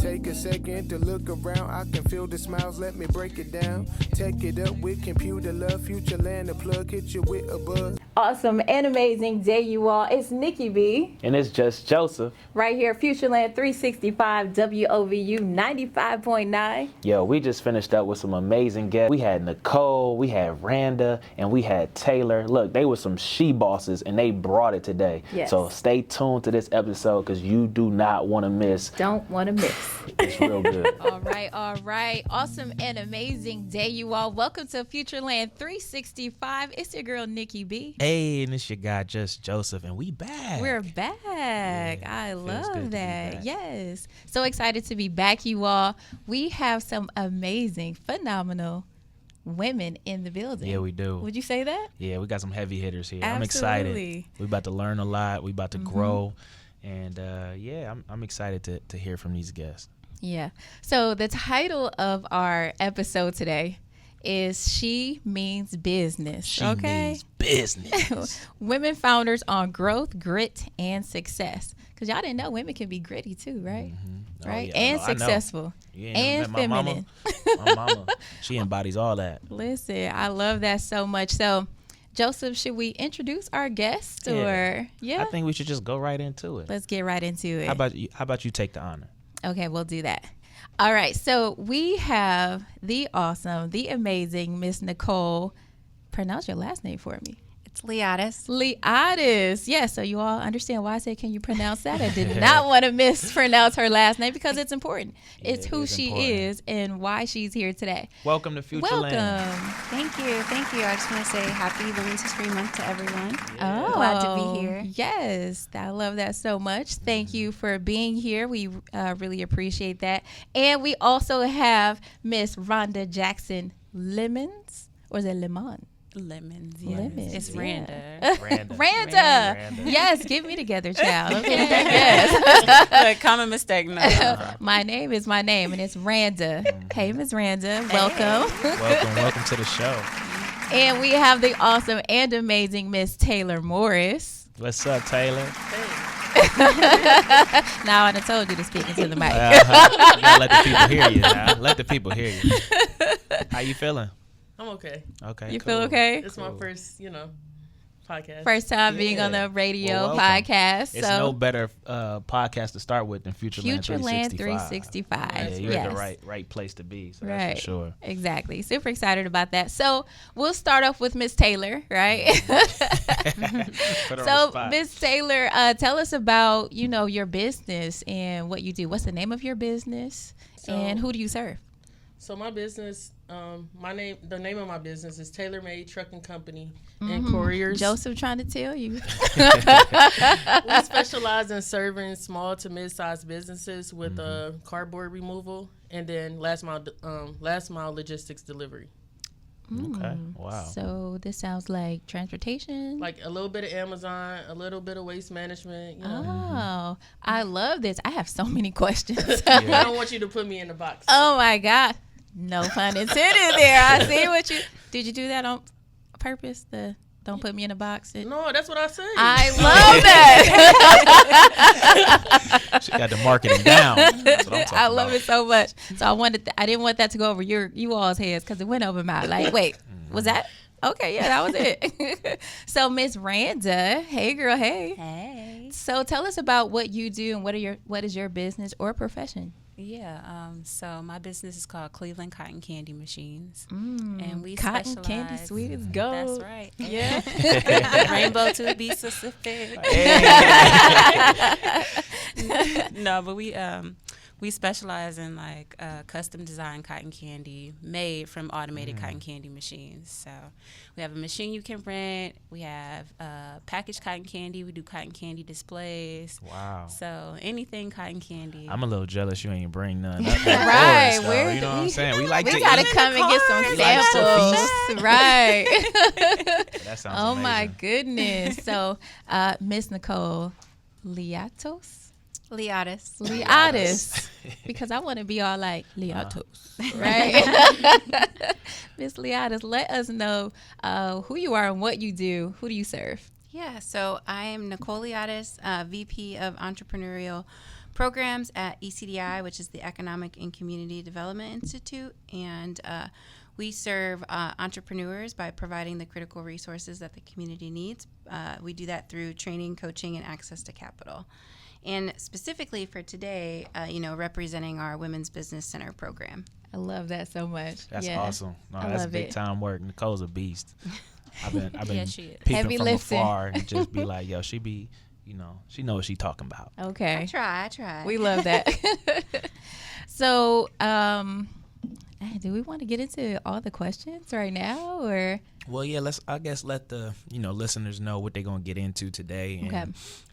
take a second to look around. I can feel the smiles, let me break it down. Take it up with computer love. Futureland, the plug, hit you with a buzz. Awesome and amazing day, you all. It's Nikki B. And it's Just Joseph. Right here, Futureland365 WOVU 95.9. Yo, we just finished up with some amazing guests. We had Nicole, we had Randa, and we had Taylor. Look, they were some she-bosses, and they brought it today. Yes. So stay tuned to this episode because you do not want to miss. Don't want to miss. It's real good. All right. Awesome and amazing day, you all. Welcome to Futureland365. It's your girl, Nikki B. Hey, and it's your guy, Just Joseph, and we back. We're back. Yeah, I feels love good to be that. back. Yes. So excited to be back, you all. We have some amazing, phenomenal women in the building. Yeah, we do. Would you say that? Yeah, we got some heavy hitters here. I'm Absolutely. excited. We about to learn a lot. We about to grow. And I'm excited to hear from these guests. Yeah. So the title of our episode today is She Means Business. She means business. Women founders on growth, grit, and success. Because y'all didn't know women can be gritty too, right? Mm-hmm. Right? Oh, yeah, and I know. successful. You ain't And never met my feminine. My mama, she embodies all that. Listen, I love that so much. So, Joseph, should we introduce our guest or I think we should just go right into it. Let's get right into it. How about you take the honor? Okay, we'll do that. All right, so we have the awesome, the amazing Miss Nicole. Pronounce your last name for me. It's Liatos. Liatos. Yeah, so you all understand why I said, can you pronounce that? I did not want to mispronounce her last name because it's important. Yeah, it's who it is she important. is and why she's here today. Welcome to Futureland. Welcome. Thank you. I just want to say happy Women's History Month to everyone. Oh, Glad to be here. Yes, I love that so much. Thank you for being here. We really appreciate that. And we also have Miss Randa Jackson-Lemons, or is it Lemon? Lemons. Yes. Lemons, It's yeah. Randa. Randa. Yes, get me together, child. Okay. Yes. Common mistake. No. My name is my name, and it's Randa. Hey, Miss Randa. Welcome. Welcome to the show. And we have the awesome and amazing Miss Taylor Morris. What's up, Taylor? Now I done told you to speak into the mic. You gotta let the people hear you. Now. Let the people hear you. How you feeling? I'm okay. Okay. You cool. feel okay? It's my first, podcast. First time being on the radio Well, welcome. podcast. It's no better podcast to start with than Futureland 365. Yeah, you're yes. in the right place to be. So Right. that's for sure. Exactly. Super excited about that. So we'll start off with Miss Taylor, right? Put her on the So spot. Miss Taylor, tell us about, your business and what you do. What's the name of your business and who do you serve? So my business, the name of my business is Tailor Made Trucking Company and Couriers. Joseph trying to tell you. We specialize in serving small to mid-sized businesses with cardboard removal and then last mile logistics delivery. Okay. Wow. So this sounds like transportation. Like a little bit of Amazon, a little bit of waste management. Oh, I love this. I have so many questions. I don't want you to put me in the box. Oh my God. No pun intended there. I see what you did. You do that on purpose? Don't put me in a box. No, that's what I say. I love that. She got the marketing down. That's what I'm talking I love about. it so much. So I didn't want that to go over you all's heads because it went over mine. Like, wait, was that? Okay, yeah, that was it. So Miss Randa, hey girl, hey. Hey. So tell us about what you do and what is your business or profession? Yeah. So my business is called Cleveland Cotton Candy Machines, and we Cotton specialize. candy, sweet as gold. That's right. Yeah. Rainbow to be specific. No, but we specialize in like custom design cotton candy made from automated cotton candy machines. So we have a machine you can rent. We have packaged cotton candy. We do cotton candy displays. Wow. So anything cotton candy. I'm a little jealous you ain't bring none. Right, Where you know what I'm saying? We like We to gotta eat. come and get some We like to samples. Right. That sounds Oh amazing. my goodness. So Miss Nicole Liatos. Liatos. Because I want to be all like Liatos. Right? Miss Liatos, let us know who you are and what you do. Who do you serve? Yeah, so I am Nicole Liatos, VP of Entrepreneurial Programs at ECDI, which is the Economic and Community Development Institute, and we serve entrepreneurs by providing the critical resources that the community needs. We do that through training, coaching, and access to capital. And specifically for today, representing our Women's Business Center program. I love that so much. That's Yeah. awesome. No, I that's love big it. time work. Nicole's a beast. I've been Yeah, she is. peeping Heavy from lifting. afar and just be like, yo, she know what she talking about. Okay. I try. We love that. So, do we want to get into all the questions right now, or? Well, yeah, let the listeners know what they're gonna get into today. And Okay.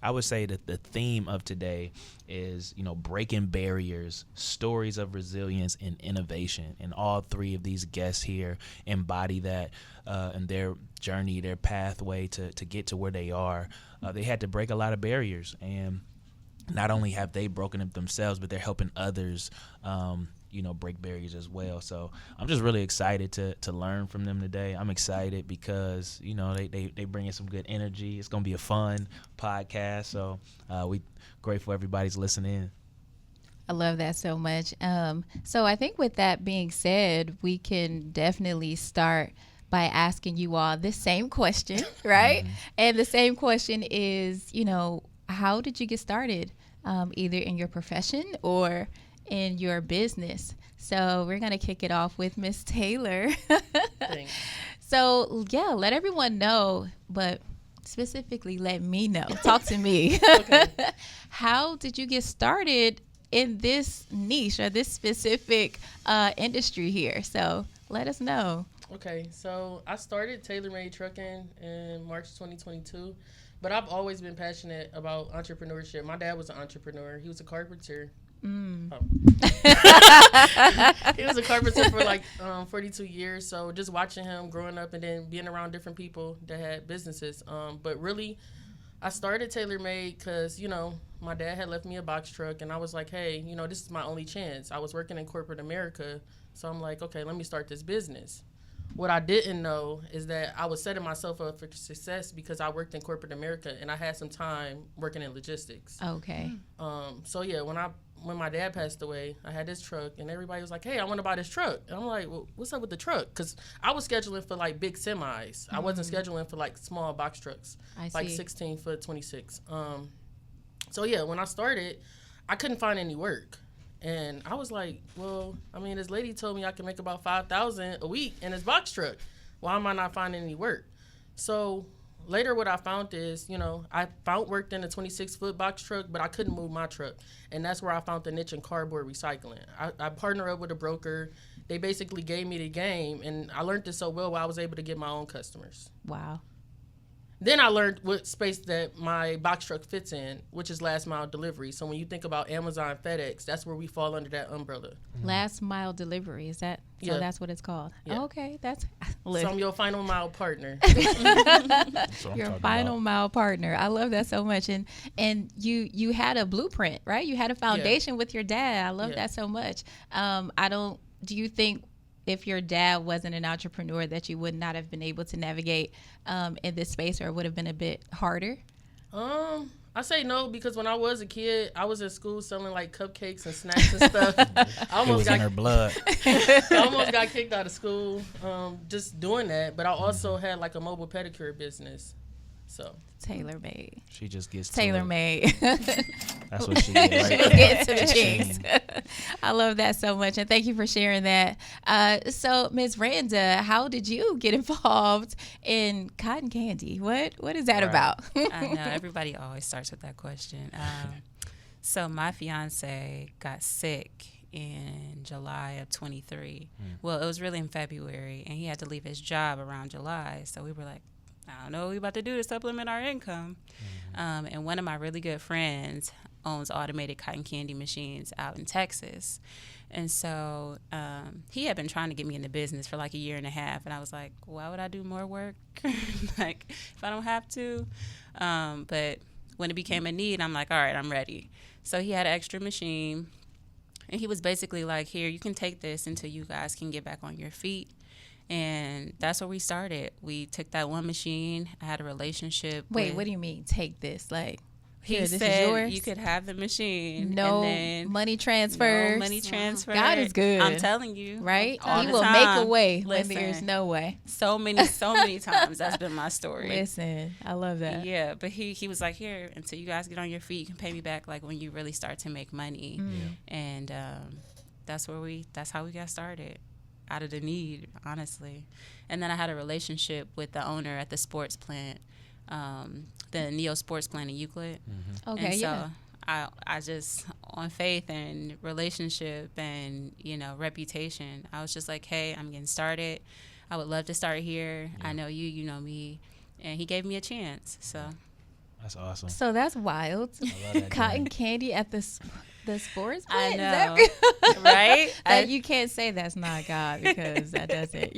I would say that the theme of today is breaking barriers, stories of resilience, and innovation. And all three of these guests here embody that in their journey, their pathway to get to where they are. They had to break a lot of barriers, and not only have they broken them themselves, but they're helping others break barriers as well. So I'm just really excited to learn from them today. I'm excited because they bring in some good energy. It's gonna be a fun podcast. So we grateful everybody's listening in. I love that so much. So I think with that being said, we can definitely start by asking you all this same question, right? And the same question is, how did you get started, either in your profession or in your business? So we're going to kick it off with Miss Taylor. Thanks. So, yeah, let everyone know, but specifically let me know. Talk to me. Okay. How did you get started in this niche or this specific industry here? So let us know. Okay, so I started TaylorMade Trucking in March 2022, but I've always been passionate about entrepreneurship. My dad was an entrepreneur. He was a carpenter. Oh. He was a carpenter for like 42 years. So just watching him growing up and then being around different people that had businesses. But really, I started TaylorMade because, my dad had left me a box truck and I was like, hey, this is my only chance. I was working in corporate America. So I'm like, okay, let me start this business. What I didn't know is that I was setting myself up for success because I worked in corporate America and I had some time working in logistics. Okay. So yeah, when my dad passed away, I had this truck and everybody was like, hey, I want to buy this truck. And I'm like, well, what's up with the truck? Because I was scheduling for like big semis. I wasn't scheduling for like small box trucks, like 16 foot 26. So yeah, when I started, I couldn't find any work. And I was like, well, this lady told me I can make about $5,000 a week in this box truck. Why am I not finding any work? So later what I found is, I worked in a 26-foot box truck, but I couldn't move my truck. And that's where I found the niche in cardboard recycling. I partnered up with a broker. They basically gave me the game, and I learned this so well I was able to get my own customers. Wow. Then I learned what space that my box truck fits in, which is last mile delivery. So when you think about Amazon, FedEx, that's where we fall under that umbrella. Last mile delivery, is that? So Yeah. that's what it's called. Yeah. Oh, okay, that's So I'm your final mile partner. That's what I'm your talking final about. mile partner. I love that so much. And you had a blueprint, right? You had a foundation with your dad. I love that so much. Do you think if your dad wasn't an entrepreneur that you would not have been able to navigate in this space, or it would have been a bit harder? I say no because when I was a kid, I was at school selling like cupcakes and snacks and stuff. I It was in her blood. I almost got kicked out of school just doing that. But I also had like a mobile pedicure business. So Tailor-made. She just gets to it. Tailor-made. That's what she gets. She was getting to the cheeks. I love that so much, and thank you for sharing that. So, Ms. Randa, how did you get involved in cotton candy? What is that about? I know everybody always starts with that question. So my fiance got sick in July of 23. Well, it was really in February, and he had to leave his job around July. So we were like, I don't know what we about to do to supplement our income. And one of my really good friends owns automated cotton candy machines out in Texas. And so he had been trying to get me into business for like a year and a half. And I was like, why would I do more work? Like, if I don't have to. But when it became a need, I'm like, all right, I'm ready. So he had an extra machine. And he was basically like, here, you can take this until you guys can get back on your feet. And that's where we started. We took that one machine. I had a relationship. Wait, what do you mean? Take this, like. He Here, this said is yours. you could have the machine. No and then money transfers. No money transfer. God is good. I'm telling you. Right? All He the will time. make a way Listen, when there's no way. So many times that's been my story. Listen, I love that. Yeah, but he was like, here, until you guys get on your feet, you can pay me back like when you really start to make money. And that's how we got started. Out of the need, honestly. And then I had a relationship with the owner at the sports plant. The Neo Sports Plant in Euclid. Okay, and so yeah. I just, on faith and relationship and, reputation, I was just like, hey, I'm getting started. I would love to start here. I know you, you know me. And he gave me a chance. So That's awesome. So that's wild. I love that Cotton journey. candy at the sports I plant? know. Is that Right? That you can't say that's not God because that doesn't,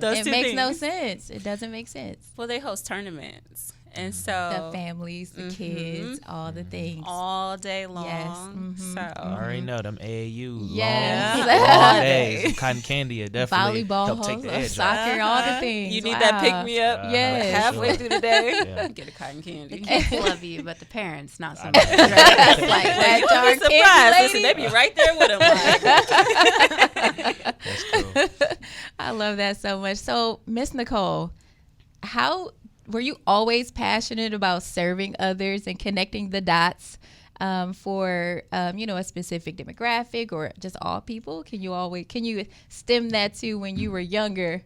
Those it two makes no things. sense. It doesn't make sense. Well, they host tournaments. And The so families, the kids, all the things. all day long. Yes. So I already know them AAU. Yes. Long days. Some cotton candy will definitely Volleyball, help take the edge off. soccer, all the things. you need that pick Wow. me up. Yes. Halfway sure. through the day, Yeah. get a cotton candy. Kids love you, but the parents not so I much. know. Right? Like Well, that you darn wouldn't be candy surprised. lady. Listen, they be right there with them. Like, That's cool. I love that so much. So, Miss Nicole, how were you always passionate about serving others and connecting the dots for a specific demographic or just all people? Can you stem that to when you were younger?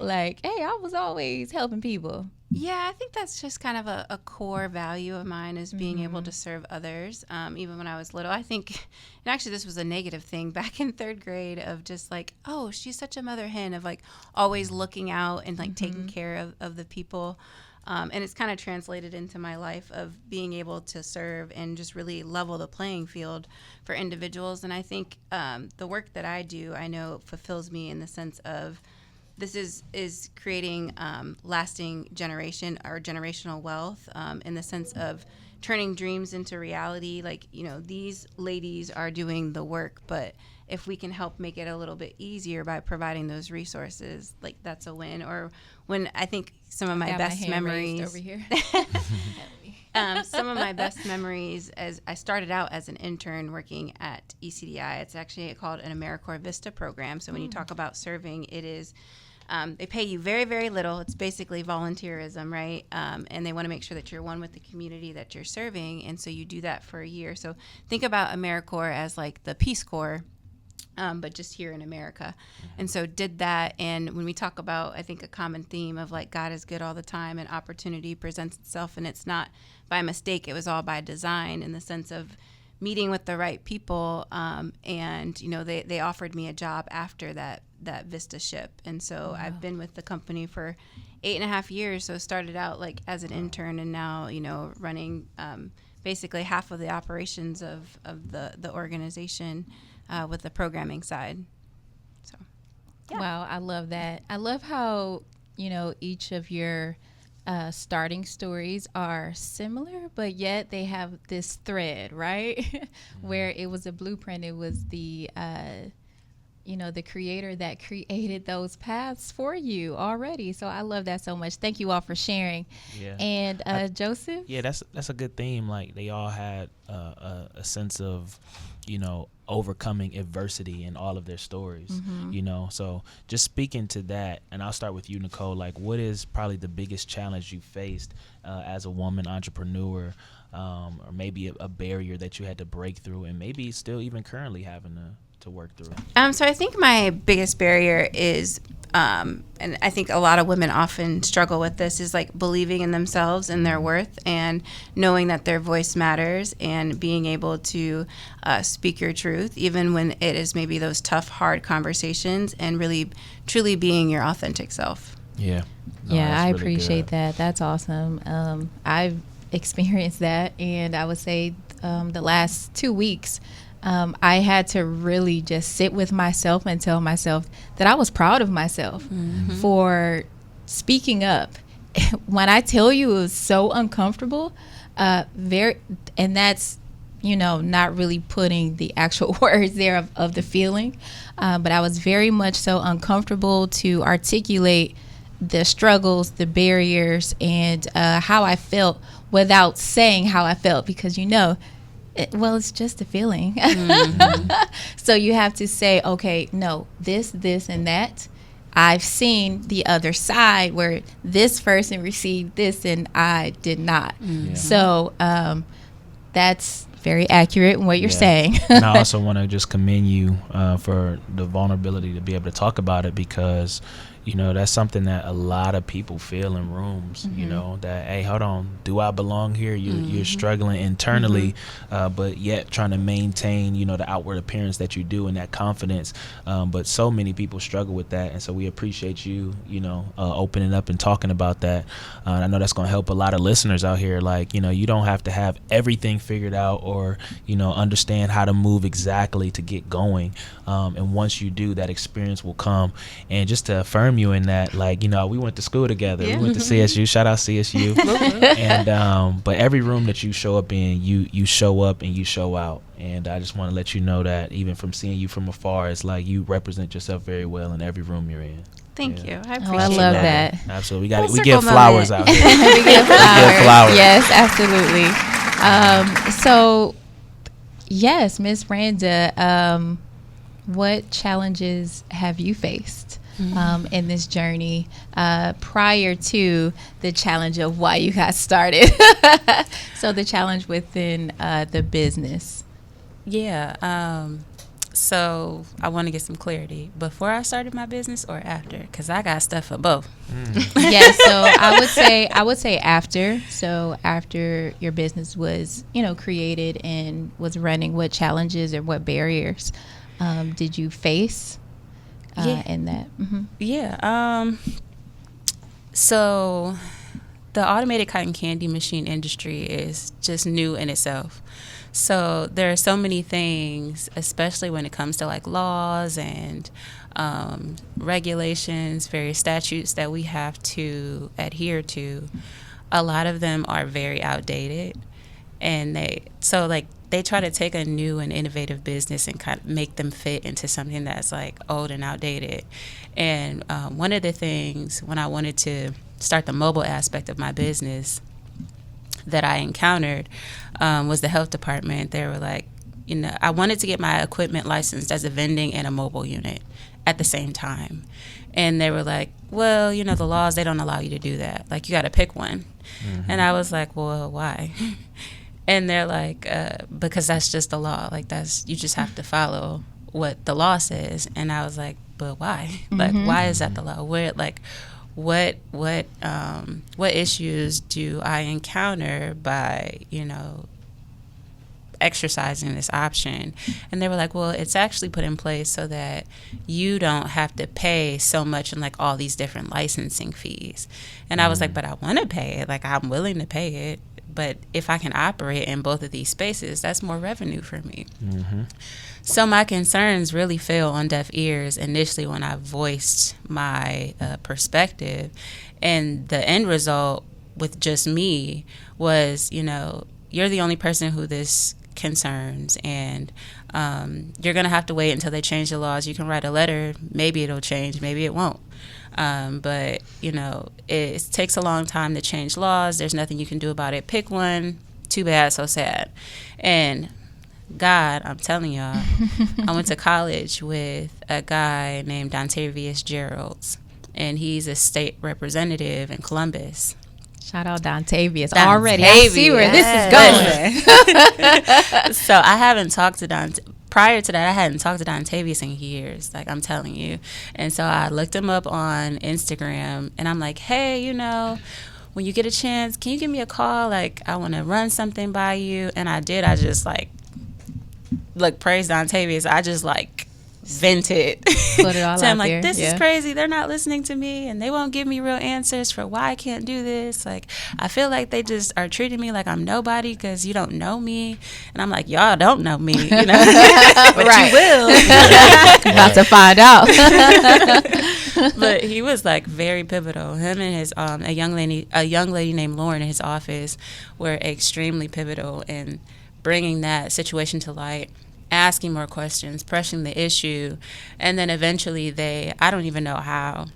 Like, hey, I was always helping people. Yeah, I think that's just kind of a core value of mine is being able to serve others. Even when I was little, I think, and actually this was a negative thing back in 3rd grade of just like, oh, she's such a mother hen of like always looking out and like taking care of the people. And it's kind of translated into my life of being able to serve and just really level the playing field for individuals. And I think the work that I do, I know fulfills me in the sense of this is creating lasting generational wealth in the sense of turning dreams into reality. Like, these ladies are doing the work, but if we can help make it a little bit easier by providing those resources, like that's a win. Or when I think some of my Got best my hand raised memories over here. some of my best memories as I started out as an intern working at ECDI. It's actually called an AmeriCorps Vista program. So when you talk about serving, it is they pay you very, very little. It's basically volunteerism, right? And they want to make sure that you're one with the community that you're serving. And so you do that for a year. So think about AmeriCorps as like the Peace Corps, but just here in America. And so did that. And when we talk about, I think, a common theme of like God is good all the time and opportunity presents itself, and it's not by mistake, it was all by design in the sense of meeting with the right people. And, they offered me a job after that Vista ship. And so I've been with the company for 8.5 years. So started out like as an intern and now, running basically half of the operations of the organization with the programming side. So, yeah. Wow, I love that. I love how, each of your starting stories are similar, but yet they have this thread, right? Where it was a blueprint. It was the, the creator that created those paths for you already. So I love that so much. Thank you all for sharing. Yeah. And Joseph? Yeah, that's a good theme. Like they all had a sense of, overcoming adversity in all of their stories. So just speaking to that, and I'll start with you, Nicole. Like, what is probably the biggest challenge you faced as a woman entrepreneur, or maybe a barrier that you had to break through, and maybe still even currently having to work through? So I think my biggest barrier is, and I think a lot of women often struggle with this, is like believing in themselves and their worth and knowing that their voice matters and being able to speak your truth, even when it is maybe those tough, hard conversations, and really, truly being your authentic self. Yeah. No, Yeah, that's I really appreciate good. that. That's awesome. I've experienced that, and I would say the last 2 weeks, I had to really just sit with myself and tell myself that I was proud of myself for speaking up. When I tell you it was so uncomfortable, and that's, not really putting the actual words there of the feeling. But I was very much so uncomfortable to articulate the struggles, the barriers, and how I felt without saying how I felt, because it's just a feeling. So you have to say, okay, no, this, and that. I've seen the other side where this person received this and I did not. So that's very accurate in what you're saying. And I also want to just commend you for the vulnerability to be able to talk about it, because that's something that a lot of people feel in rooms, that, hey, hold on, do I belong here? You're struggling internally, but yet trying to maintain, the outward appearance that you do and that confidence. But so many people struggle with that. And so we appreciate you, opening up and talking about that. I know that's going to help a lot of listeners out here. Like, you don't have to have everything figured out or, understand how to move exactly to get going. And once you do, that experience will come. And just to affirm you in that, like, we went to school together. We went to CSU. Shout out CSU. And but every room that you show up in, you show up and you show out. And I just want to let you know that even from seeing you from afar, it's like you represent yourself very well in every room you're in. Thank you. I appreciate I love that. Absolutely. We give flowers out here. We give flowers. Yes, absolutely. So yes, Miss Randa, what challenges have you faced in this journey prior to the challenge of why you got started? So the challenge within the business. So I want to get some clarity. Before I started my business or after? Because I got stuff for both. Yeah, so I would say after. So after your business was, created and was running, what challenges or what barriers did you face in that? So the automated cotton candy machine industry is just new in itself. So there are so many things, especially when it comes to like laws and regulations, various statutes that we have to adhere to. A lot of them are very outdated, and they try to take a new and innovative business and kind of make them fit into something that's like old and outdated. And one of the things when I wanted to start the mobile aspect of my business that I encountered was the health department. They were like, I wanted to get my equipment licensed as a vending and a mobile unit at the same time. And they were like, well, the laws, they don't allow you to do that. Like, you got to pick one. And I was like, well, why? And they're like, because that's just the law. Like, you just have to follow what the law says. And I was like, but why? Like, why is that the law? What issues do I encounter by, exercising this option? And they were like, well, it's actually put in place so that you don't have to pay so much in like all these different licensing fees. And I was like, but I want to pay it. Like, I'm willing to pay it. But if I can operate in both of these spaces, that's more revenue for me. So my concerns really fell on deaf ears initially when I voiced my perspective. And the end result with just me was, you're the only person who this concerns, and you're going to have to wait until they change the laws. You can write a letter. Maybe it'll change. Maybe it won't. But, it takes a long time to change laws. There's nothing you can do about it. Pick one. Too bad, so sad. And God, I'm telling y'all, I went to college with a guy named Dontavius Geralds, and he's a state representative in Columbus. Shout out Dontavius. Already, I see where this is going. So I haven't talked to prior to that, I hadn't talked to Dontavius in years, like, I'm telling you. And so I looked him up on Instagram, and I'm like, hey, when you get a chance, can you give me a call? Like, I want to run something by you. And I did. I just, praise Dontavius. I just, vented. Put it all so I'm out like, there. this is crazy. They're not listening to me, and they won't give me real answers for why I can't do this. Like, I feel like they just are treating me like I'm nobody because you don't know me. And I'm like, y'all don't know me, but right. You will. About to find out. But he was very pivotal. Him and his a young lady named Lauren in his office were extremely pivotal in bringing that situation to light, asking more questions, pressing the issue, and then eventually I don't even know how,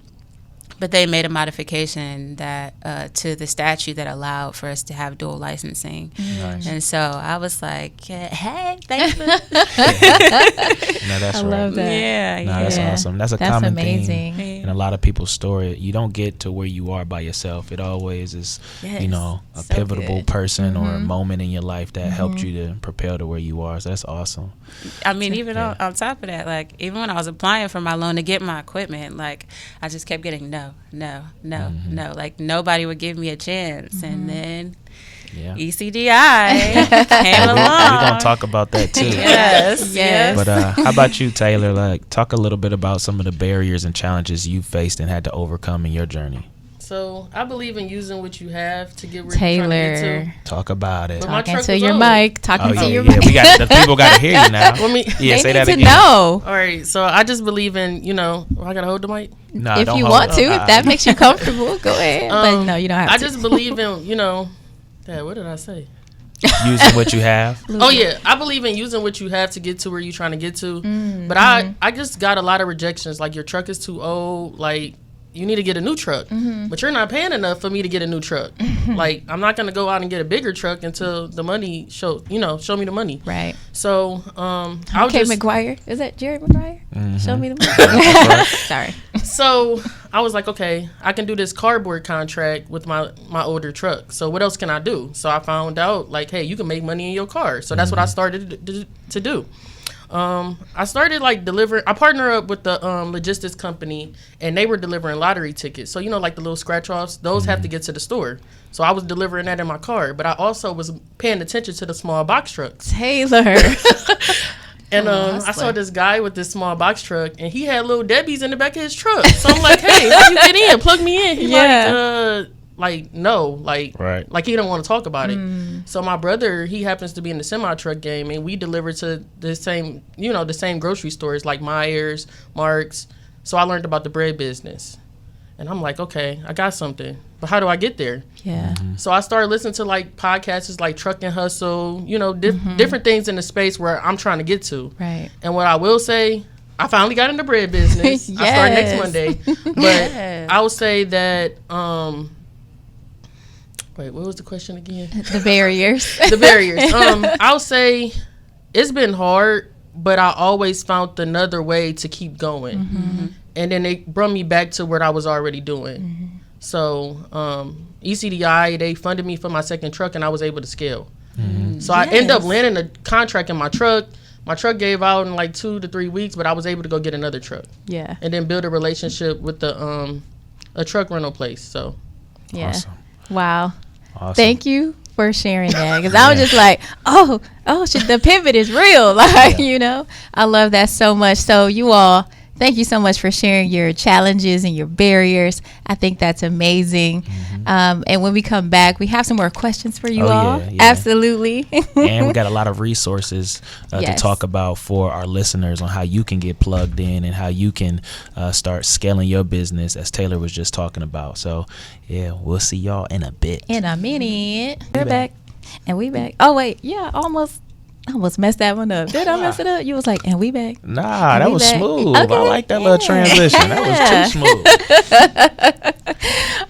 but they made a modification that to the statute that allowed for us to have dual licensing. Nice. And so I was like, hey, thanks. No, that's I right. love that. Yeah, No, that's yeah. awesome. That's a That's common amazing. theme in a lot of people's story. You don't get to where you are by yourself. It always is, Yes. you know, a So pivotal good. person or a moment in your life that helped you to propel to where you are. So that's awesome. I mean, even on top of that, like, even when I was applying for my loan to get my equipment, like, I just kept getting no. Like, nobody would give me a chance. And then Yeah. ECDI came We're along. going to talk about that too. Yes. But how about you, Taylor? Like, talk a little bit about some of the barriers and challenges you faced and had to overcome in your journey. So I believe in using what you have to get where you're trying to get Taylor, to. Talk about it. But my talking truck to was your old. mic. Talking to your mic. We got the people got to hear you now. Let me- Yeah, They say need that to again. know. All right, so I just believe in, I gotta hold the mic. Nah, If don't you hold want it. to, if that makes you comfortable, go ahead. But Um, no, you don't have I to. just believe in, Dad, what did I say? using what you have. Oh yeah, I believe in using what you have to get to where you're trying to get to. But I just got a lot of rejections. Like, your truck is too old. Like, you need to get a new truck. But you're not paying enough for me to get a new truck. Like, I'm not gonna go out and get a bigger truck until the money show me the money. Right. So I was Okay, just McGuire. Is that Jerry McGuire? Show me the money. Sorry. so I was like, okay, I can do this cardboard contract with my older truck. So what else can I do? So I found out, like, hey, you can make money in your car. So that's what I started to do. I started delivering. I partnered up with the logistics company, and they were delivering lottery tickets. So like the little scratch offs, those have to get to the store. So I was delivering that in my car, but I also was paying attention to the small box trucks. Taylor. And I saw this guy with this small box truck, and he had little Debbie's in the back of his truck. So I'm like, hey, how you get in? Plug me in. He no, Right. like he don't want to talk about it. So my brother, he happens to be in the semi truck game, and we deliver to the same, the same grocery stores like Myers, Mark's. So I learned about the bread business, and I'm like, okay, I got something, but how do I get there? Yeah. So I started listening to podcasts like Truck and Hustle, different things in the space where I'm trying to get to. Right. And what I will say, I finally got in the bread business. I start next Yes. Monday. But I will say that, wait, what was the question again? The barriers. The barriers. I'll say it's been hard, but I always found another way to keep going. And then it brought me back to what I was already doing. So ECDI, they funded me for my second truck, and I was able to scale. So I ended up landing a contract in my truck. My truck gave out in 2 to 3 weeks, but I was able to go get another truck. Yeah. And then build a relationship with the a truck rental place. So Yeah. Awesome. Wow. Awesome. Thank you for sharing that, because I was just like, oh, shit, the pivot is real. I love that so much. So you all, thank you so much for sharing your challenges and your barriers. I think that's amazing. And when we come back, we have some more questions for you all. Yeah. Absolutely. And we got a lot of resources to Yes. talk about for our listeners on how you can get plugged in and how you can start scaling your business, as Taylor was just talking about. So, yeah, we'll see y'all in a bit. In a minute. We're back. And we back. Oh, wait. Yeah, I almost messed that one up. Did I mess it up? You was like, and we back. Nah, And that we was back. smooth. Okay, I like that little yeah. transition. That was too smooth.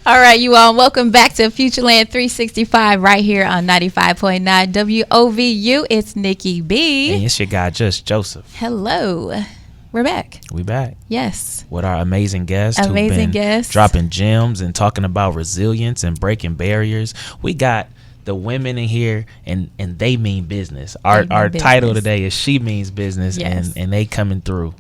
All right, you all. Welcome back to Futureland365 right here on 95.9 WOVU. It's Nikki B. And it's your guy, Just Joseph. Hello. We're back. We back Yes. with our amazing guests who've Amazing been guests. dropping gems and talking about resilience and breaking barriers. We got the women in here, and they mean business. Our mean title business. today is She Means Business, Yes. and they coming through.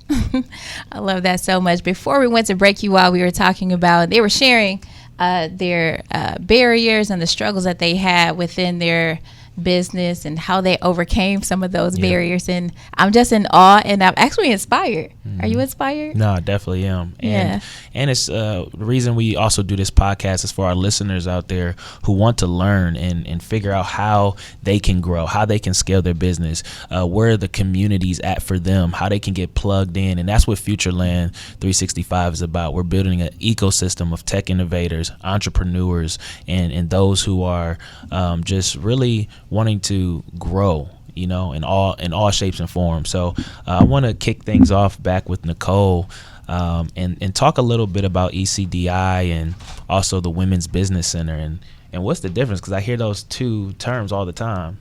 I love that so much. Before we went to break, you all, we were talking about, they were sharing their barriers and the struggles that they had within their business and how they overcame some of those barriers. And I'm just in awe, and I'm actually inspired. Are you inspired? No, I definitely am. Yeah. And it's the reason we also do this podcast is for our listeners out there who want to learn and figure out how they can grow, how they can scale their business, where the community's at for them, how they can get plugged in. And that's what Futureland365 is about. We're building an ecosystem of tech innovators, entrepreneurs, and those who are just really wanting to grow. in all shapes and forms. So I want to kick things off back with Nicole, and talk a little bit about ECDI and also the Women's Business Center, and what's the difference, because I hear those two terms all the time.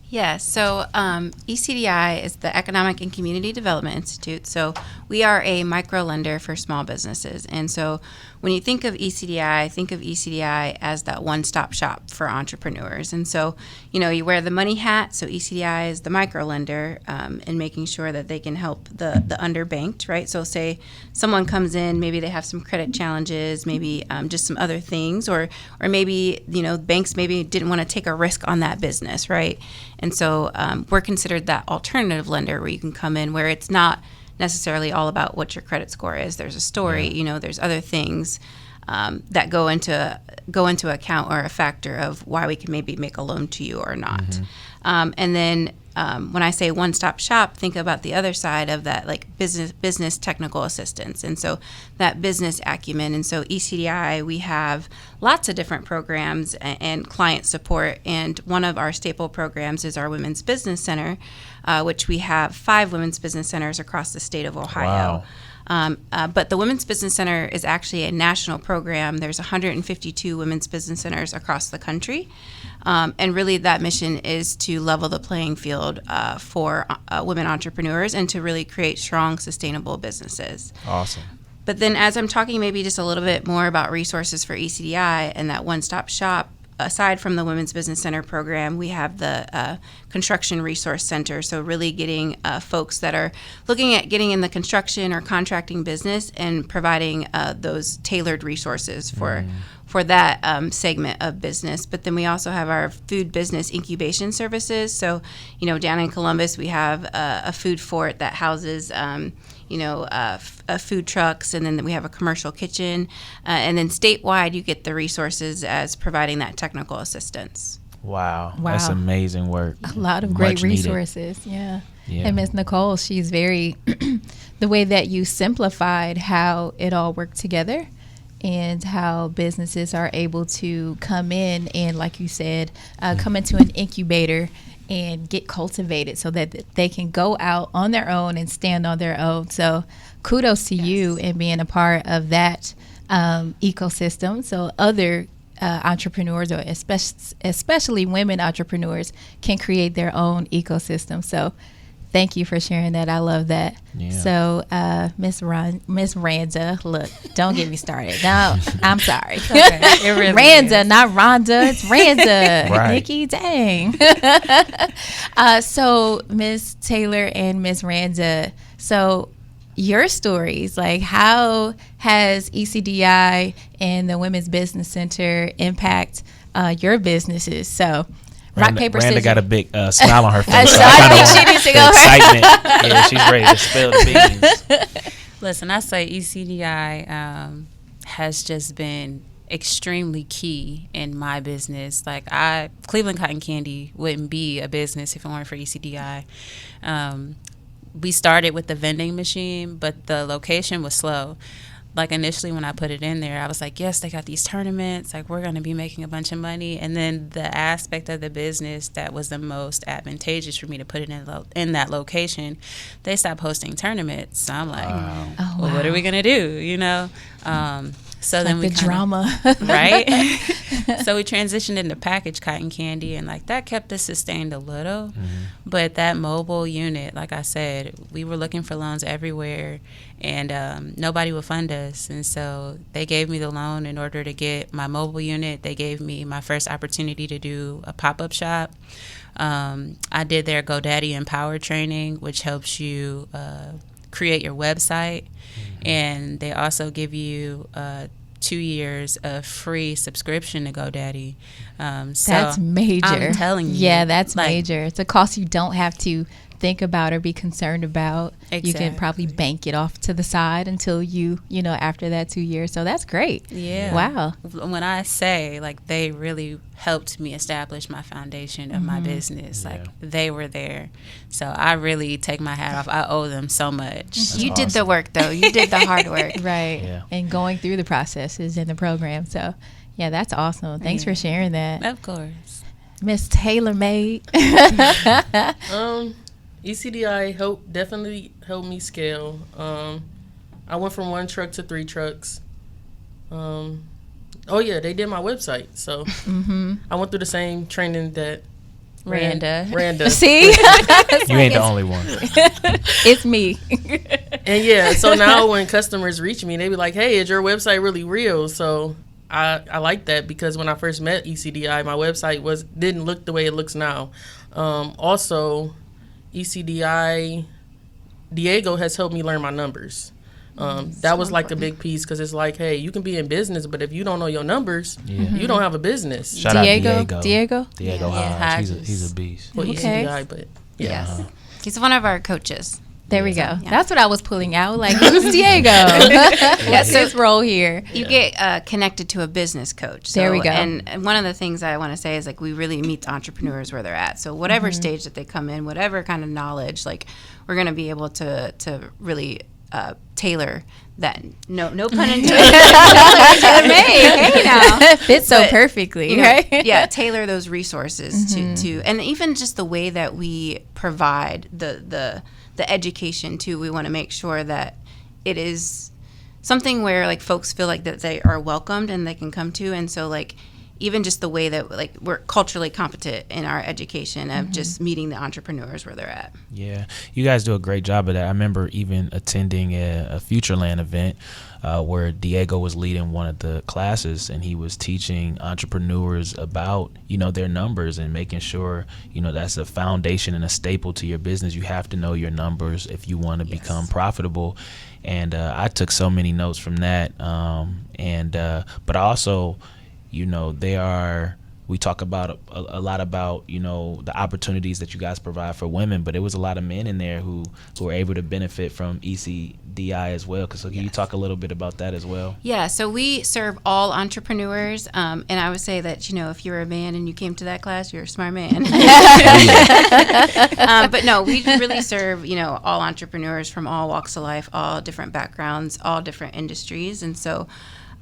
Yeah, so ECDI is the Economic and Community Development Institute. So we are a micro lender for small businesses. And so when you think of ECDI as that one-stop shop for entrepreneurs. And so, you wear the money hat. So ECDI is the micro lender, and making sure that they can help the underbanked, right? So say someone comes in, maybe they have some credit challenges, maybe just some other things, or maybe, banks maybe didn't want to take a risk on that business, right? And so we're considered that alternative lender where you can come in where it's not necessarily all about what your credit score is. There's a story, there's other things that go into account or a factor of why we can maybe make a loan to you or not. And then when I say one-stop shop, think about the other side of that, like business technical assistance. And so that business acumen. And so ECDI, we have lots of different programs and client support. And one of our staple programs is our Women's Business Center, which we have 5 women's business centers across the state of Ohio. Wow. But the Women's Business Center is actually a national program. There's 152 women's business centers across the country. And really that mission is to level the playing field for women entrepreneurs and to really create strong, sustainable businesses. Awesome. But then as I'm talking maybe just a little bit more about resources for ECDI and that one-stop shop, aside from the Women's Business Center program, we have the Construction Resource Center. So really getting folks that are looking at getting in the construction or contracting business and providing those tailored resources for that segment of business. But then we also have our food business incubation services. So, down in Columbus, we have a food fort that houses food trucks, and then we have a commercial kitchen. And then statewide, you get the resources as providing that technical assistance. Wow. That's amazing work. A lot of great Much needed. resources. Yeah. And Ms. Nicole, she's very, the way that you simplified how it all worked together and how businesses are able to come in and, like you said, come into an incubator and get cultivated so that they can go out on their own and stand on their own. So kudos to you and being a part of that ecosystem. So other entrepreneurs, or especially women entrepreneurs, can create their own ecosystem. So thank you for sharing that. I love that. Yeah. So Miss Randa, look, don't get me started. No, I'm sorry. Okay. It really Randa, is. Not Rhonda. It's Randa. Right. Nikki, dang. So Miss Taylor and Miss Randa, so your stories, like how has ECDI and the Women's Business Center impact your businesses? So rock, paper, scissors. Randa got a big smile on her face. So I think she needs to go. Excitement. Yeah, she's ready to spill the beans. Listen, I say ECDI has just been extremely key in my business. Like Cleveland Cotton Candy wouldn't be a business if it weren't for ECDI. We started with the vending machine, but the location was slow. Like initially when I put it in there, I was like, yes, they got these tournaments. Like we're going to be making a bunch of money. And then the aspect of the business that was the most advantageous for me to put it in that location, they stopped hosting tournaments. So I'm like, well, what are we going to do? So then we drama, right? So we transitioned into packaged cotton candy, and like that kept us sustained a little. But that mobile unit, like I said, we were looking for loans everywhere, and nobody would fund us. And so they gave me the loan in order to get my mobile unit. They gave me my first opportunity to do a pop-up shop. I did their GoDaddy Empower training, which helps you create your website. And they also give you 2 years of free subscription to GoDaddy. So that's major. I'm telling you. Yeah, that's major. It's a cost you don't have to think about or be concerned about. Exactly. You can probably bank it off to the side until after that 2 years. So that's great. Yeah. Wow. When I say like they really helped me establish my foundation of my business, like they were there. So I really take my hat off. I owe them so much. You did the work though. You did the hard work. Right. Yeah. And going through the processes in the program. So yeah, that's awesome. Thanks for sharing that. Of course. Miss Tailor Made. ECDI definitely helped me scale. I went from 1 truck to 3 trucks. They did my website. So I went through the same training that Randa. See? You ain't the only one. It's me. And so now when customers reach me, they be like, hey, is your website really real? So I like that, because when I first met ECDI, my website didn't look the way it looks now. Also, ECDI, Diego has helped me learn my numbers. That was like a big piece, because it's like, hey, you can be in business, but if you don't know your numbers, you don't have a business. Shout Diego. out Diego Hodge. He's a beast. Well, Okay. ECDI, but Yes. He's one of our coaches. There we go. Yeah. That's what I was pulling out. Like, who's Diego? What's his role here? You get connected to a business coach. There we go. And one of the things I want to say is, like, we really meet the entrepreneurs where they're at. So whatever stage that they come in, whatever kind of knowledge, like, we're going to be able to really tailor that. No pun intended. Tailor-made. Hey now. Fits so perfectly, right? Yeah, tailor those resources to and even just the way that we provide the education too. We want to make sure that it is something where, like, folks feel like that they are welcomed and they can come to. And so, like, even just the way that, like, we're culturally competent in our education of just meeting the entrepreneurs where they're at. Yeah, you guys do a great job of that. I remember even attending a Futureland event where Diego was leading one of the classes, and he was teaching entrepreneurs about, their numbers and making sure, that's a foundation and a staple to your business. You have to know your numbers if you want to become profitable. And I took so many notes from that. But also, we talk about a lot about, the opportunities that you guys provide for women, but there was a lot of men in there who were able to benefit from ECDI as well. So can you talk a little bit about that as well? Yeah, so we serve all entrepreneurs, and I would say that, if you're a man and you came to that class, you're a smart man. But no, we really serve, all entrepreneurs from all walks of life, all different backgrounds, all different industries. And so,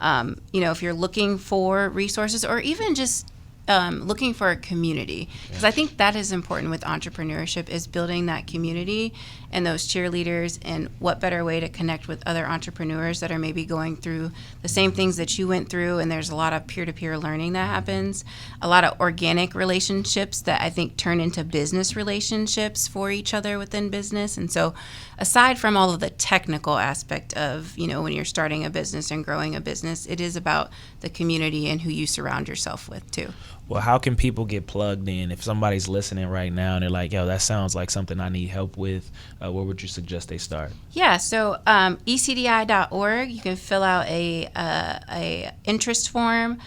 if you're looking for resources, or even just looking for a community, because I think that is important with entrepreneurship, is building that community and those cheerleaders. And what better way to connect with other entrepreneurs that are maybe going through the same things that you went through. And there's a lot of peer-to-peer learning that happens, a lot of organic relationships that I think turn into business relationships for each other within business. And so aside from all of the technical aspect of, when you're starting a business and growing a business, it is about the community and who you surround yourself with too. Well, how can people get plugged in? If somebody's listening right now and they're like, yo, that sounds like something I need help with, where would you suggest they start? Yeah, so ecdi.org, you can fill out a interest form.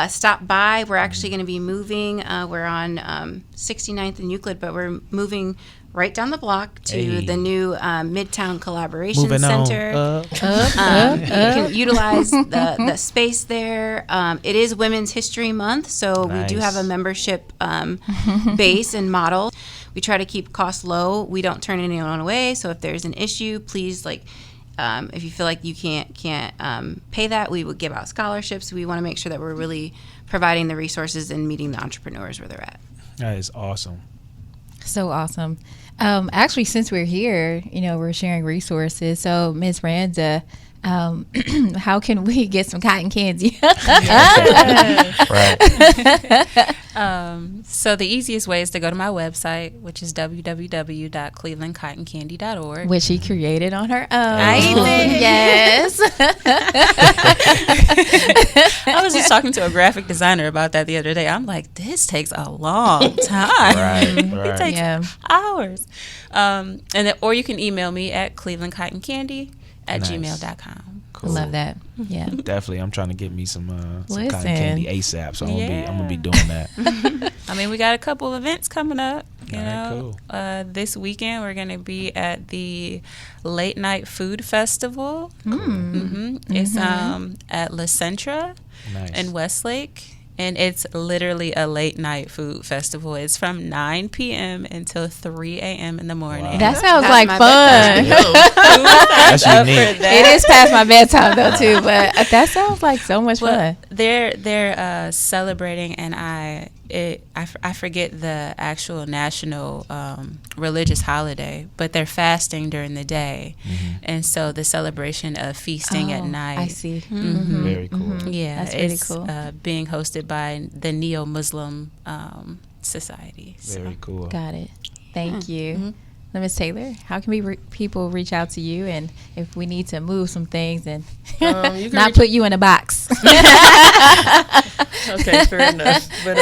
Stop by. We're actually going to be moving. We're on 69th and Euclid, but we're moving right down the block to the new Midtown Collaboration Moving Center. You can utilize the space there. It is Women's History Month, so we do have a membership base and model. We try to keep costs low. We don't turn anyone away, so if there's an issue, please, if you feel like you can't pay that, we would give out scholarships. We want to make sure that we're really providing the resources and meeting the entrepreneurs where they're at. That is awesome. So awesome. Actually, since we're here, we're sharing resources. So, Ms. Randa, how can we get some cotton candy? Right. So the easiest way is to go to my website, which is www.clevelandcottoncandy.org. Which she created on her own. I did. Yes. I was just talking to a graphic designer about that the other day. I'm like, this takes a long time. Right. It takes hours. Or you can email me at clevelandcottoncandy@gmail.com. Cool. Love that. Yeah. Definitely. I'm trying to get me some Listen. cotton candy ASAP, so I'm gonna be doing that. I mean, we got a couple events coming up. You know, cool. This weekend we're going to be at the Late Night Food Festival. It's at La Centra in Westlake. And it's literally a late night food festival. It's from 9 p.m. until 3 a.m. in the morning. Wow. That sounds like fun. That's unique. It is past my bedtime though too, but that sounds like so much fun. They're celebrating, and I I forget the actual national religious holiday, but they're fasting during the day, and so the celebration of feasting at night. I see. Very cool. Yeah, that's pretty it's cool. Being hosted by the Neo-Muslim Society. Very cool. Got it. Thank you. Ms. Taylor, how can people reach out to you, and if we need to move some things and You can not put you in a box? Okay, fair enough. But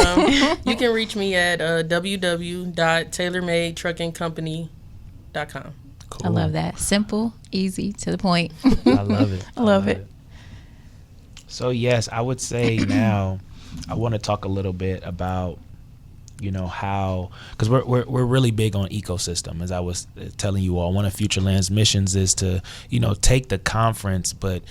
you can reach me at www.tailormadetruckingcompany.com. Cool. I love that. Simple, easy, to the point. I love it. I love it. So yes, I would say now I want to talk a little bit about, you know, how, because we're really big on ecosystem. As I was telling you all, one of Futureland's missions is to, you know, take the conference, but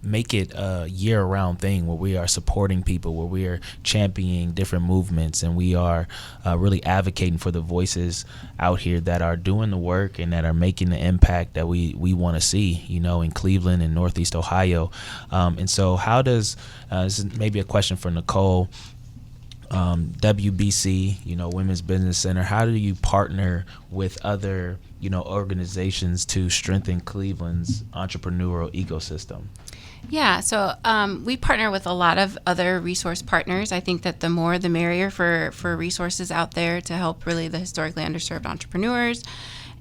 make it a year-round thing where we are supporting people, where we are championing different movements, and we are really advocating for the voices out here that are doing the work and that are making the impact that we want to see, you know, in Cleveland and Northeast Ohio. And so how does, this is maybe a question for Nicole, WBC, you know, Women's Business Center, how do you partner with other, you know, organizations to strengthen Cleveland's entrepreneurial ecosystem? Yeah, so we partner with a lot of other resource partners. I think that the more the merrier for resources out there to help really the historically underserved entrepreneurs.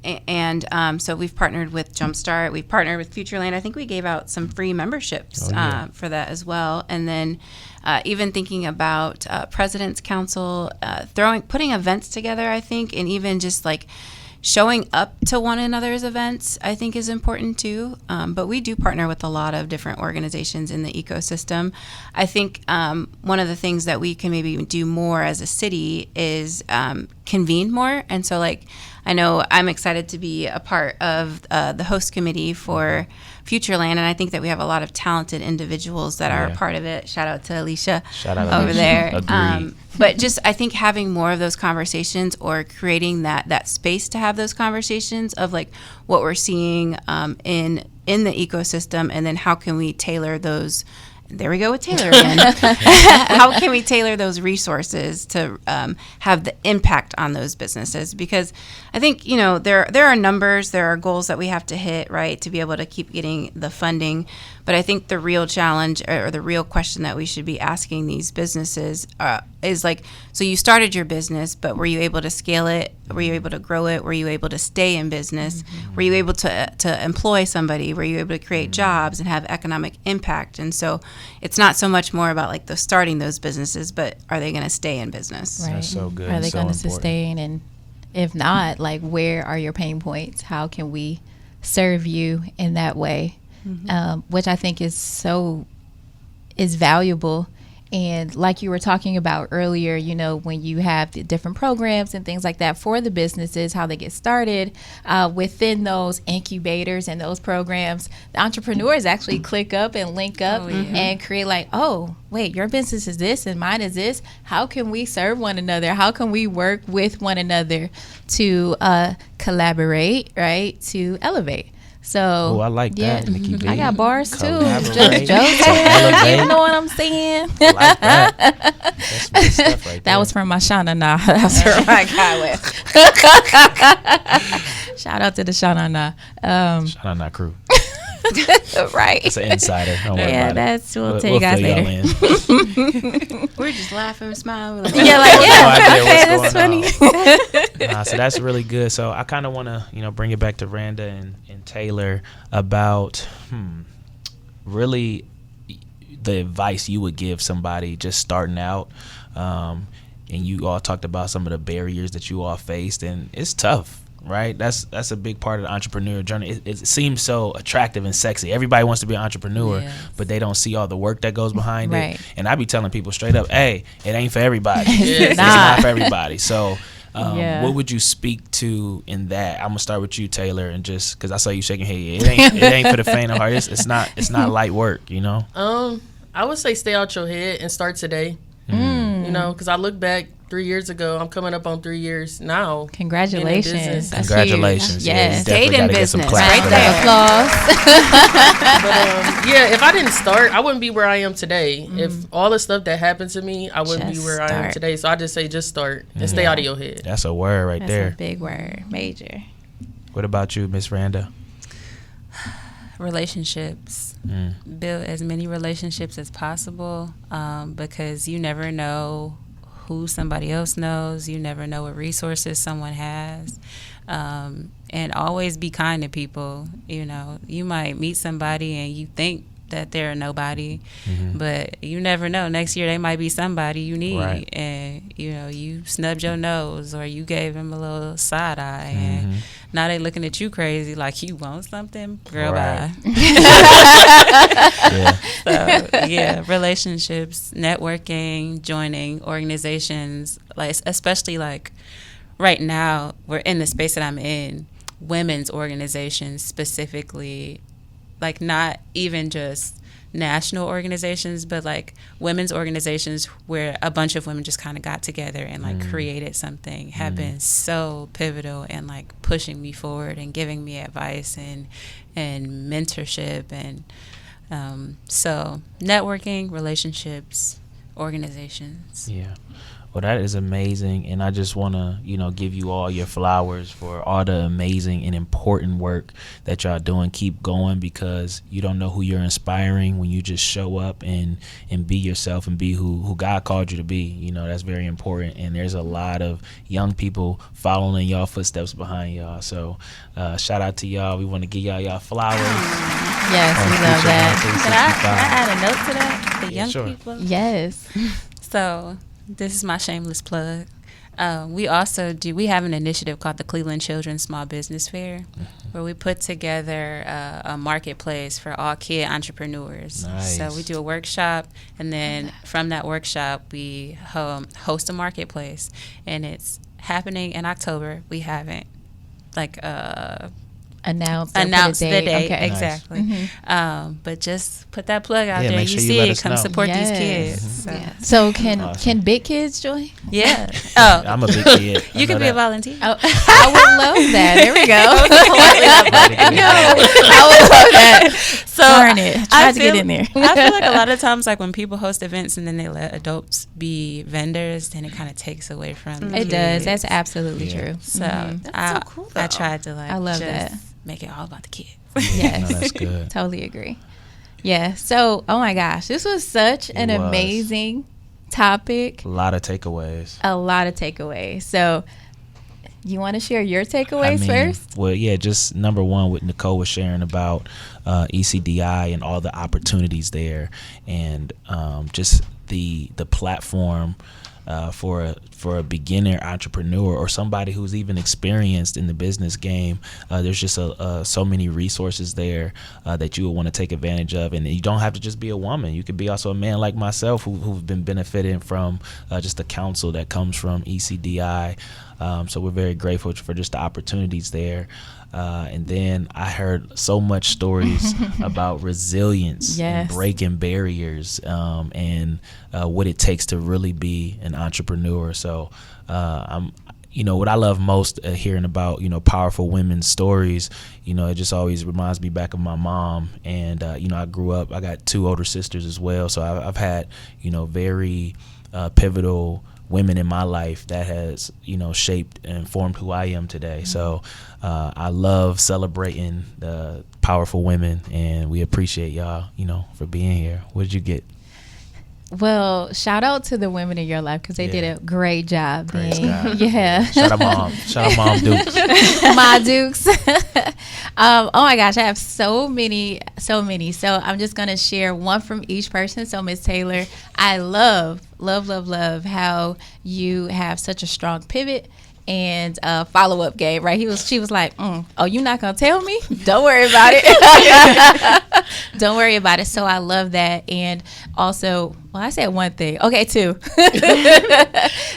And so we've partnered with Jumpstart. We've partnered with Futureland. I think we gave out some free memberships for that as well. And then even thinking about President's Council, putting events together, I think, and even just like showing up to one another's events, I think, is important too. But we do partner with a lot of different organizations in the ecosystem. I think one of the things that we can maybe do more as a city is convene more. And so, like, I know I'm excited to be a part of the host committee for Futureland, and I think that we have a lot of talented individuals that are a part of it. Shout out to Alicia over there. But just, I think having more of those conversations, or creating that space to have those conversations of like what we're seeing in the ecosystem, and then how can we tailor those. There we go with Taylor again. How can we tailor those resources to have the impact on those businesses? Because I think, you know, there are numbers, there are goals that we have to hit, right, to be able to keep getting the funding. But I think the real challenge, or the real question that we should be asking these businesses is like, so you started your business, but were you able to scale it? Were you able to grow it? Were you able to stay in business? Were you able to employ somebody? Were you able to create jobs and have economic impact? And so it's not so much more about like the starting those businesses, but are they going to stay in business? Right. That's so good. Are they So going to important. sustain? And if not, like, where are your pain points? How can we serve you in that way? Which I think is valuable. And like you were talking about earlier, you know, when you have the different programs and things like that for the businesses, how they get started, within those incubators and those programs, the entrepreneurs actually click up and link up and create like, oh, wait, your business is this and mine is this. How can we serve one another? How can we work with one another to collaborate, right, to elevate? So, I like that, Nikki B. I got bars too. Collaborate, Just Joseph, elevate. you know what I'm saying? I like that. That's good stuff right there. That was from my Shana Na. That's where I got with. Shout out to the Shana Na. Shout out that crew. Right. It's an insider. Don't worry about that's it. we'll tell you guys fill y'all later. in. We're just laughing and smiling. Like, Yeah, like, No idea okay, what's that's going funny. So that's really good. So I kind of want to, you know, bring it back to Randa and Taylor about really the advice you would give somebody just starting out. And you all talked about some of the barriers that you all faced, and it's tough. Right, that's a big part of the entrepreneur journey. It seems so attractive and sexy. Everybody wants to be an entrepreneur, but they don't see all the work that goes behind it. And I be telling people straight up, "Hey, it ain't for everybody. It's not for everybody." So, what would you speak to in that? I'm gonna start with you, Taylor, and just because I saw you shaking your head, it ain't for the faint of heart. It's not light work, you know. I would say stay out your head and start today. You know, because I look back 3 years ago. I'm coming up on 3 years now. Congratulations. That's Congratulations. huge. Yes. Stayed in business. Right for there. that. Applause. But yeah, if I didn't start, I wouldn't be where I am today. If all the stuff that happened to me, I wouldn't Just be where I am start. today. So I just say just start and stay out of your head. That's a word right That's there. a big word. Major. What about you, Miss Randa? Relationships. Build as many relationships as possible, because you never know who somebody else knows. You never know what resources someone has. And always be kind to people. You know, you might meet somebody and you think that they're a nobody, but you never know. Next year they might be somebody you need, Right. and you know, you snubbed your nose or you gave him a little side eye, and now they looking at you crazy like, you want something, girl? Right. Bye. So yeah, relationships, networking, joining organizations, like especially like right now we're in the space that I'm in, women's organizations specifically. Like not even just national organizations, but like women's organizations where a bunch of women just kind of got together and like created something have been so pivotal and like pushing me forward and giving me advice and mentorship. And so networking, relationships, organizations. Yeah. Well, that is amazing, and I just want to, give you all your flowers for all the amazing and important work that y'all doing. Keep going, because you don't know who you're inspiring when you just show up and be yourself and be who God called you to be. That's very important, and there's a lot of young people following in y'all footsteps behind y'all. So shout out to y'all. We want to give y'all flowers. Yes, we love that. Can I add a note to that? The young sure. people. Yes. So this is my shameless plug. We have an initiative called the Cleveland Children's Small Business Fair, where we put together a marketplace for all kid entrepreneurs. Nice. So we do a workshop, and then from that workshop, we host a marketplace, and it's happening in October. We haven't Announced the date. Okay. Exactly. But just put that plug out Yeah, there. make You sure you see let it, us come know. support Yes. these kids. So. Yeah. So Awesome. can big kids join? Yeah. Oh, I'm a big kid. I you know can be a that. volunteer. Oh, I would love that. There we go. No. I would love that. So Darn it. Tried to get in there. I feel like a lot of times, like when people host events and then they let adults be vendors, then it kind of takes away from the It does. kids. That's absolutely Yeah. true. So Mhm. I, so cool, I though. tried to I love just that. make it all about the kids. Yes. No, that's good. Totally agree. Yeah. So, oh my gosh, this was such an was. amazing topic. A lot of takeaways. A lot of takeaways. So, you want to share your takeaways first? Well, yeah, just number one, what Nicole was sharing about ECDI and all the opportunities there, and just the platform for a beginner entrepreneur or somebody who's even experienced in the business game. There's just so many resources there that you would want to take advantage of, and you don't have to just be a woman. You could be also a man like myself who've been benefiting from just the counsel that comes from ECDI. So we're very grateful for just the opportunities there. And then I heard so much stories about resilience and breaking barriers, and what it takes to really be an entrepreneur. So what I love most hearing about, powerful women's stories, it just always reminds me back of my mom. And, I grew up, I got 2 older sisters as well. So I've had, very pivotal women in my life that has, shaped and formed who I am today. So I love celebrating the powerful women, and we appreciate y'all, for being here. What did you get? Well, shout out to the women in your life, because they did a great job. Praise God. Yeah. Shout out Mom. Shout out Mom Dukes. My Dukes. Oh my gosh, I have so many. So I'm just going to share one from each person. So Miss Taylor, I love how you have such a strong pivot and follow-up game, right? She was like, oh, you're not going to tell me? Don't worry about it. Don't worry about it. So I love that. And also, well, I said one thing. Okay, 2.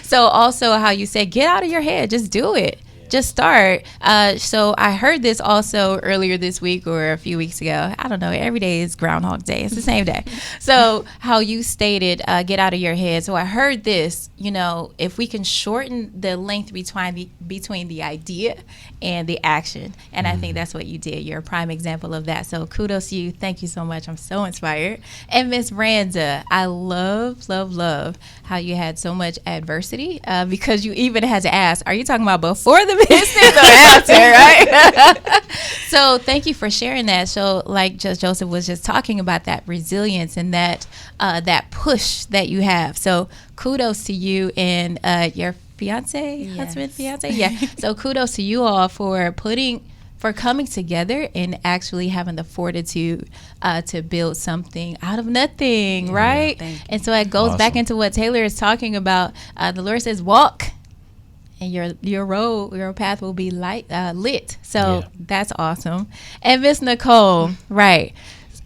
So also how you said, get out of your head. Just do it. just start. So I heard this also earlier this week or a few weeks ago. I don't know. Every day is Groundhog Day. It's the same day. So how you stated, get out of your head. So I heard this, if we can shorten the length between the idea and the action. And I think that's what you did. You're a prime example of that. So kudos to you. Thank you so much. I'm so inspired. And Miss Randa, I love how you had so much adversity because you even had to ask, are you talking about before the business or after, right? So thank you for sharing that. So like Just Joseph was just talking about that resilience and that push that you have. So kudos to you and your husband. Yeah. So kudos to you all for coming together and actually having the fortitude to build something out of nothing, right? And so it goes back into what Taylor is talking about. The Lord says, walk, and your path will be lit. So that's awesome. And Miss Nicole, right.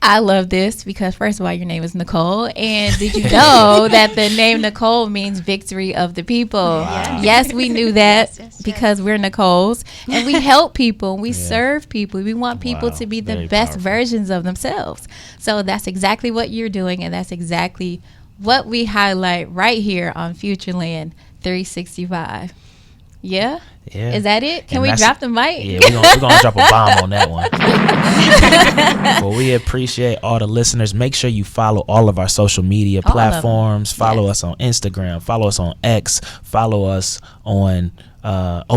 I love this because, first of all, your name is Nicole. And did you know that the name Nicole means victory of the people? Wow. Yes, we knew that because we're Nicoles. And we help people. And we serve people. We want people to be the best versions of themselves. So that's exactly what you're doing. And that's exactly what we highlight right here on Futureland365. Yeah? Is that it? Can we drop the mic? Yeah, we're gonna drop a bomb on that one. Well, we appreciate all the listeners. Make sure you follow all of our social media platforms. Follow us on Instagram. Follow us on X. Follow us on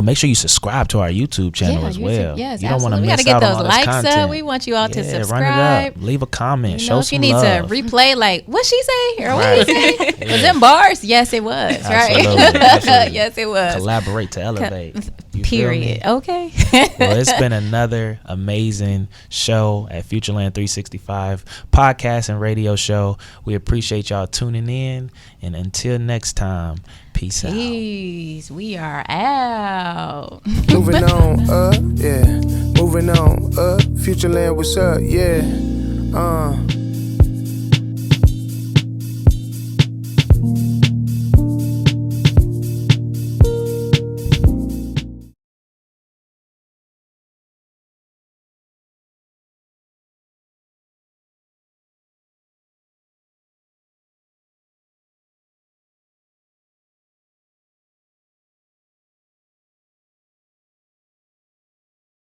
make sure you subscribe to our YouTube channel as well. Yes, you don't want to miss out on all those this likes content. Up. We want you all to subscribe. Run it up. Leave a comment. Show some love. If you need to replay, like, what she say? Or what he say? Was them bars? Yes, it was. Absolutely. Right? Absolutely. Yes, it was. Collaborate to elevate. Period. Okay. Well, it's been another amazing show at Futureland365 podcast and radio show. We appreciate y'all tuning in. And until next time, peace out. Peace. We are out. Moving on up, yeah. Moving on up. Futureland, what's up? Yeah.